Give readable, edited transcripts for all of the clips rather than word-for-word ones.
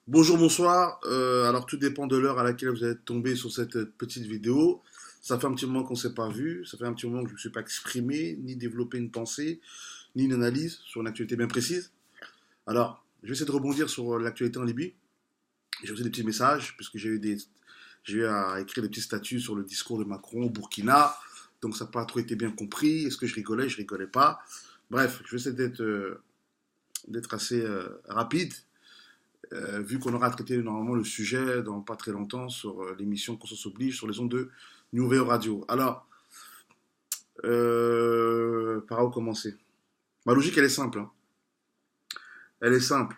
Bonjour, bonsoir. Alors tout dépend de l'heure à laquelle vous êtes tombé sur cette petite vidéo. Ça fait un petit moment qu'on ne s'est pas vu, ça fait un petit moment que je ne me suis pas exprimé, ni développé une pensée, ni une analyse sur une actualité bien précise. Alors, je vais essayer de rebondir sur l'actualité en Libye. J'ai reçu des petits messages, puisque j'ai eu à écrire des petits statuts sur le discours de Macron au Burkina. Donc ça n'a pas trop été bien compris. Est-ce que je rigolais? Je rigolais pas. Bref, je vais essayer d'être assez rapide. Vu qu'on aura traité normalement le sujet dans pas très longtemps sur l'émission Conscience Oblige sur les ondes de Nouvelle Radio. Alors, par où commencer? Ma logique, elle est simple, hein. Elle est simple.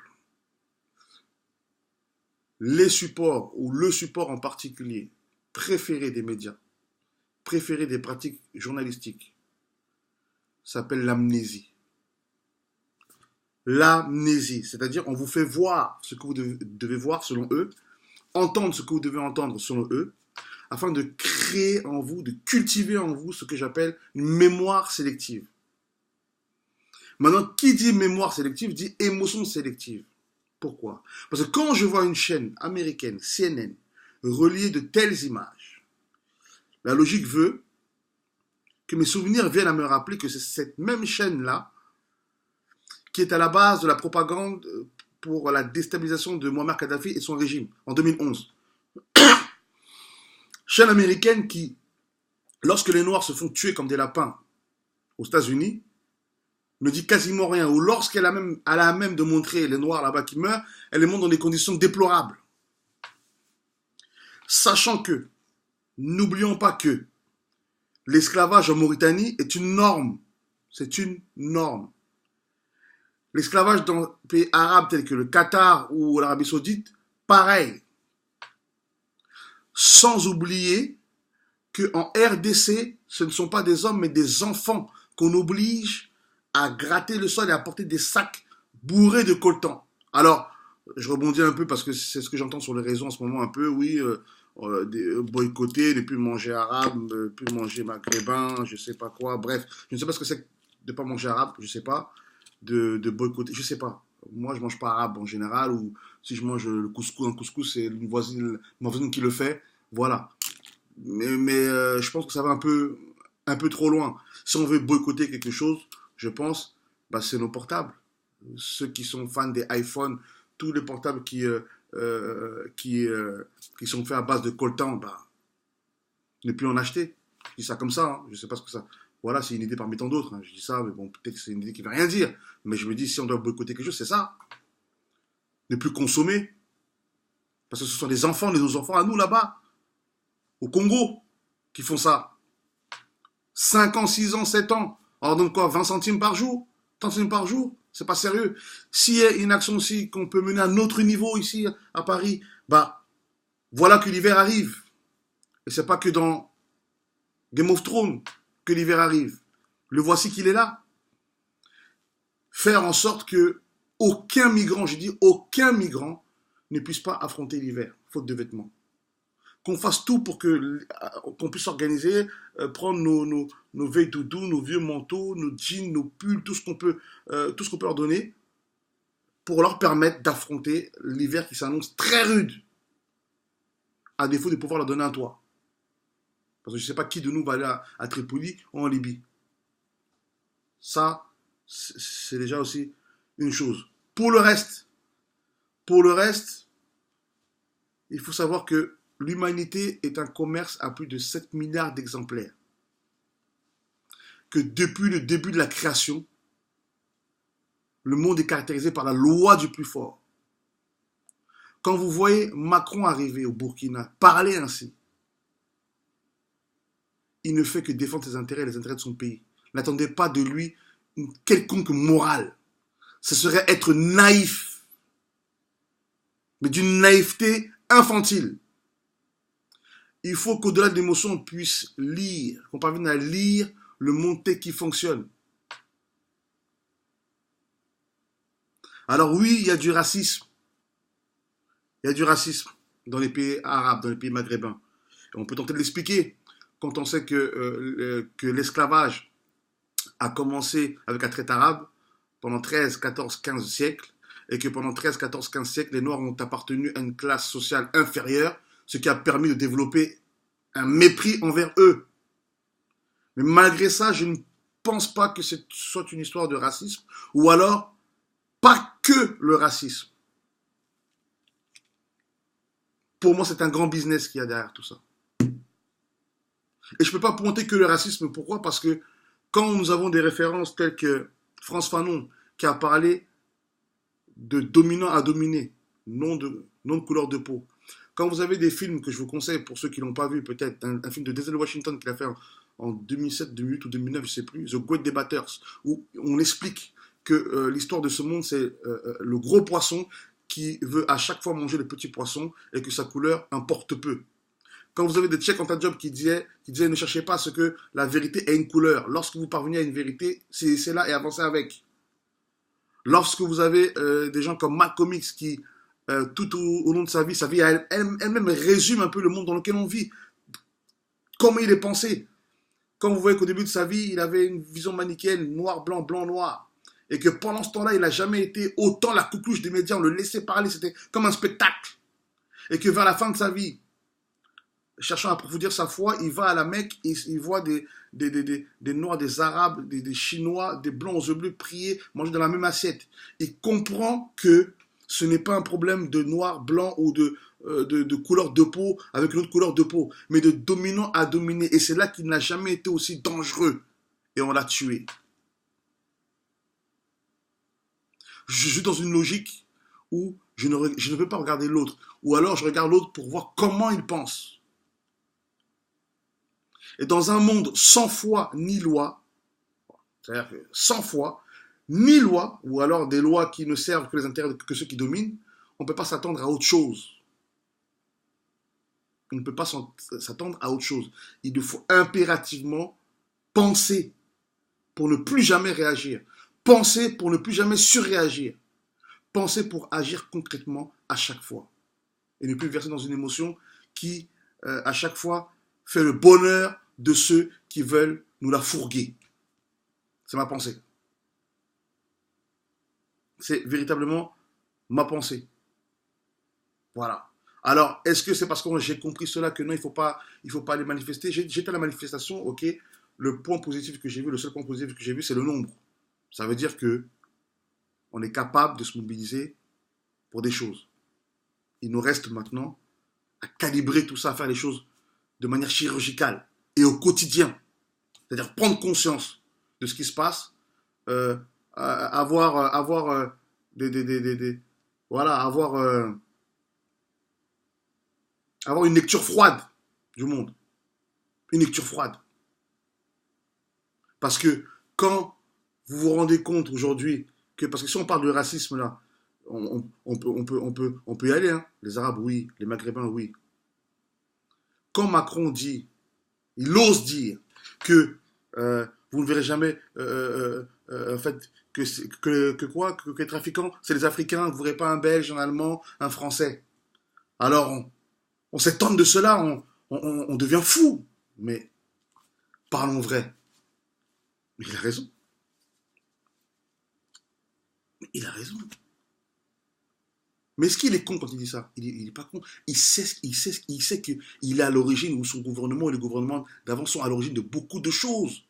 Les supports, ou le support en particulier, préféré des médias, préféré des pratiques journalistiques, s'appelle l'amnésie. L'amnésie, c'est-à-dire on vous fait voir ce que vous devez voir selon eux, entendre ce que vous devez entendre selon eux, afin de créer en vous, de cultiver en vous ce que j'appelle une mémoire sélective. Maintenant, qui dit mémoire sélective dit émotion sélective. Pourquoi? Parce que quand je vois une chaîne américaine, CNN, reliée de telles images, la logique veut que mes souvenirs viennent à me rappeler que c'est cette même chaîne-là qui est à la base de la propagande pour la déstabilisation de Muammar Kadhafi et son régime en 2011. Chaîne américaine qui, lorsque les Noirs se font tuer comme des lapins aux États-Unis, ne dit quasiment rien. Ou lorsqu'elle a même de montrer les Noirs là-bas qui meurent, elle les montre dans des conditions déplorables. Sachant que, n'oublions pas que l'esclavage en Mauritanie est une norme. C'est une norme. L'esclavage dans les pays arabes tels que le Qatar ou l'Arabie Saoudite, pareil. Sans oublier qu'en RDC, ce ne sont pas des hommes mais des enfants qu'on oblige à gratter le sol et à porter des sacs bourrés de coltan. Alors, je rebondis un peu parce que c'est ce que j'entends sur les réseaux en ce moment un peu, oui, boycotter, ne plus manger arabe, ne plus manger maghrébin, je sais pas quoi, bref, je ne sais pas ce que c'est de ne pas manger arabe, je sais pas, de boycotter, je sais pas. Moi, je mange pas arabe en général, ou si je mange le couscous, un couscous, c'est ma voisine qui le fait, voilà. Mais je pense que ça va un peu trop loin. Si on veut boycotter quelque chose, je pense, bah, c'est nos portables. Ceux qui sont fans des iPhones, tous les portables qui sont faits à base de coltan, bah, ne plus en acheter. Je dis ça comme ça, hein. Je sais pas ce que ça. Voilà, c'est une idée parmi tant d'autres, hein. Je dis ça, mais bon, peut-être que c'est une idée qui ne veut rien dire. Mais je me dis, si on doit boycotter quelque chose, c'est ça. Ne plus consommer. Parce que ce sont les enfants, nos enfants à nous là-bas, au Congo, qui font ça. 5 ans, 6 ans, 7 ans. Alors donc quoi, 20 centimes par jour? 30 centimes par jour? C'est pas sérieux. S'il y a une action aussi qu'on peut mener à un autre niveau ici à Paris, bah voilà que l'hiver arrive. Et c'est pas que dans Game of Thrones que l'hiver arrive. Le voici qu'il est là. Faire en sorte que aucun migrant, je dis aucun migrant, ne puisse pas affronter l'hiver, faute de vêtements. Qu'on fasse tout pour qu'on puisse organiser, prendre nos veilles doudou, nos vieux manteaux, nos jeans, nos pulls, tout ce qu'on peut leur donner pour leur permettre d'affronter l'hiver qui s'annonce très rude, à défaut de pouvoir leur donner un toit. Parce que je ne sais pas qui de nous va aller à Tripoli ou en Libye. Ça, c'est déjà aussi une chose. Pour le reste, il faut savoir que l'humanité est un commerce à plus de 7 milliards d'exemplaires. Que depuis le début de la création, le monde est caractérisé par la loi du plus fort. Quand vous voyez Macron arriver au Burkina, parler ainsi, il ne fait que défendre ses intérêts et les intérêts de son pays. N'attendez pas de lui une quelconque morale. Ce serait être naïf, mais d'une naïveté infantile. Il faut qu'au-delà de l'émotion, on puisse lire, qu'on parvienne à lire le monde tel qui fonctionne. Alors oui, il y a du racisme. Il y a du racisme dans les pays arabes, dans les pays maghrébins. Et on peut tenter de l'expliquer quand on sait que l'esclavage a commencé avec la traite arabe pendant 13, 14, 15 siècles et que pendant 13, 14, 15 siècles, les Noirs ont appartenu à une classe sociale inférieure, ce qui a permis de développer un mépris envers eux. Mais malgré ça, je ne pense pas que ce soit une histoire de racisme, ou alors pas que le racisme. Pour moi, c'est un grand business qu'il y a derrière tout ça. Et je ne peux pas pointer que le racisme. Pourquoi? Parce que quand nous avons des références telles que France Fanon, qui a parlé de dominant à dominer, non de couleur de peau. Quand vous avez des films que je vous conseille, pour ceux qui ne l'ont pas vu, peut-être, un film de Denzel Washington qu'il a fait en 2007, 2008 ou 2009, je ne sais plus, The Great Debaters, où on explique que l'histoire de ce monde, c'est le gros poisson qui veut à chaque fois manger le petit poisson et que sa couleur importe peu. Quand vous avez des Cheikh Anta Diop qui disaient ne cherchez pas à ce que la vérité ait une couleur. Lorsque vous parvenez à une vérité, c'est là et avancez avec. Lorsque vous avez des gens comme Malcolm X qui, tout au long de sa vie elle-même résume un peu le monde dans lequel on vit. Comment il est pensé. Quand vous voyez qu'au début de sa vie, il avait une vision manichéenne, noir, blanc, blanc, noir. Et que pendant ce temps-là, il n'a jamais été autant la couclouche des médias. On le laissait parler, c'était comme un spectacle. Et que vers la fin de sa vie, cherchant à approfondir sa foi, il va à la Mecque et il voit des Noirs, des Arabes, des Chinois, des Blancs aux yeux bleus prier, manger dans la même assiette. Il comprend que ce n'est pas un problème de noir, blanc ou de couleur de peau avec une autre couleur de peau, mais de dominant à dominer. Et c'est là qu'il n'a jamais été aussi dangereux. Et on l'a tué. Je suis dans une logique où je ne veux pas regarder l'autre. Ou alors je regarde l'autre pour voir comment il pense. Et dans un monde sans foi ni loi, c'est-à-dire que sans foi ni loi, ou alors des lois qui ne servent que les intérêts que ceux qui dominent, on ne peut pas s'attendre à autre chose. On ne peut pas s'attendre à autre chose. Il faut impérativement penser pour ne plus jamais réagir. Penser pour ne plus jamais surréagir. Penser pour agir concrètement à chaque fois. Et ne plus verser dans une émotion qui, à chaque fois, fait le bonheur de ceux qui veulent nous la fourguer. C'est ma pensée. C'est véritablement ma pensée. Voilà. Alors, est-ce que c'est parce que j'ai compris cela que non, il ne faut pas aller manifester? J'étais à la manifestation, ok. Le point positif que j'ai vu, le seul point positif que j'ai vu, c'est le nombre. Ça veut dire que on est capable de se mobiliser pour des choses. Il nous reste maintenant à calibrer tout ça, à faire les choses de manière chirurgicale et au quotidien. C'est-à-dire prendre conscience de ce qui se passe, avoir une lecture froide du monde. Une lecture froide. Parce que quand vous vous rendez compte aujourd'hui parce que si on parle de racisme là, on peut y aller, hein. Les Arabes, oui. Les Maghrébins, oui. Quand Macron dit, il ose dire que vous ne verrez jamais en fait que les trafiquants, c'est les Africains, vous ne verrez pas un Belge, un Allemand, un Français. Alors on s'étonne de cela, on devient fou. Mais parlons vrai. Mais il a raison. Il a raison. Mais est-ce qu'il est con quand il dit ça? Il n'est pas con. Il sait qu'il est à l'origine, ou son gouvernement et le gouvernement d'avant sont à l'origine de beaucoup de choses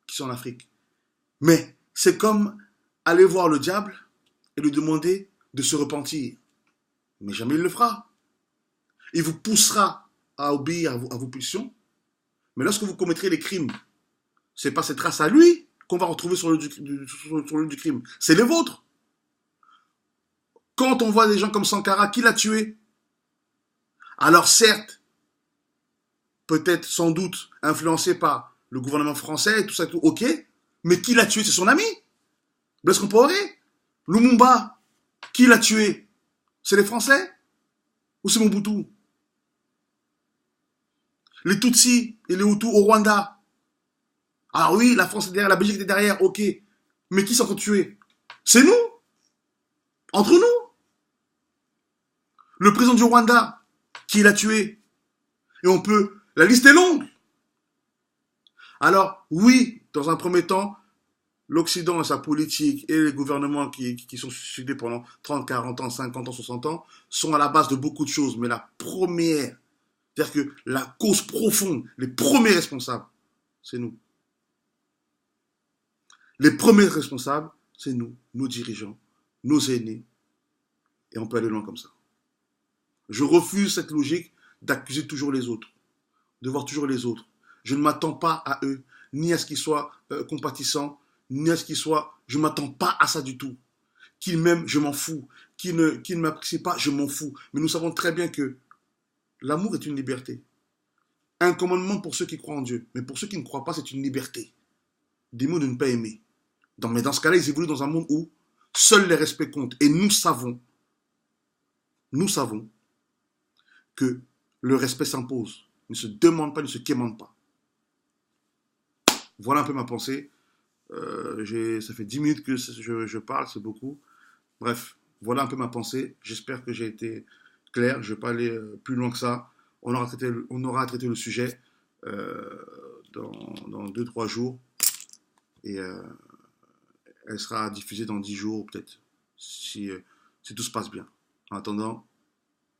qui sont en Afrique. Mais c'est comme aller voir le diable et lui demander de se repentir. Mais jamais il le fera. Il vous poussera à obéir à vos pulsions. Mais lorsque vous commettrez des crimes, ce n'est pas cette trace à lui qu'on va retrouver sur le lieu du crime. C'est les vôtres. Quand on voit des gens comme Sankara, qui l'a tué? Alors certes, peut-être sans doute influencé par le gouvernement français, tout ça, tout, ok, mais qui l'a tué? C'est son ami. Blaise Compaoré, Lumumba, qui l'a tué? C'est les Français? Ou c'est Mobutu? Les Tutsis et les Hutus au Rwanda. Alors oui, la France est derrière, la Belgique est derrière, ok. Mais qui s'en tué? C'est nous. Entre nous. Le président du Rwanda, qui l'a tué? Et on peut... La liste est longue. Alors, oui, dans un premier temps, l'Occident et sa politique et les gouvernements qui sont succédés pendant 30, 40 ans, 50 ans, 60 ans sont à la base de beaucoup de choses. Mais la première, c'est-à-dire que la cause profonde, les premiers responsables, c'est nous. Les premiers responsables, c'est nous, nos dirigeants, nos aînés. Et on peut aller loin comme ça. Je refuse cette logique d'accuser toujours les autres, de voir toujours les autres. Je ne m'attends pas à eux, ni à ce qu'ils soient compatissants, ni à ce qu'ils soient... Je ne m'attends pas à ça du tout. Qu'ils m'aiment, je m'en fous. Qu'ils ne m'apprécient pas, je m'en fous. Mais nous savons très bien que l'amour est une liberté. Un commandement pour ceux qui croient en Dieu. Mais pour ceux qui ne croient pas, c'est une liberté. Des mots de ne pas aimer. Mais dans ce cas-là, ils évoluent dans un monde où seuls les respects comptent. Et nous savons que le respect s'impose. Ne se demande pas, ne se quémande pas. Voilà un peu ma pensée. Ça fait 10 minutes que je parle, c'est beaucoup. Bref, voilà un peu ma pensée. J'espère que j'ai été clair. Je ne vais pas aller plus loin que ça. On aura traité le sujet dans 2-3 jours. Et elle sera diffusée dans 10 jours, peut-être, si tout se passe bien. En attendant,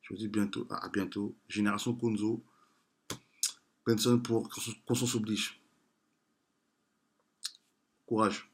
je vous dis à bientôt. Génération Konzo, Benson pour Conscience oblige. Courage.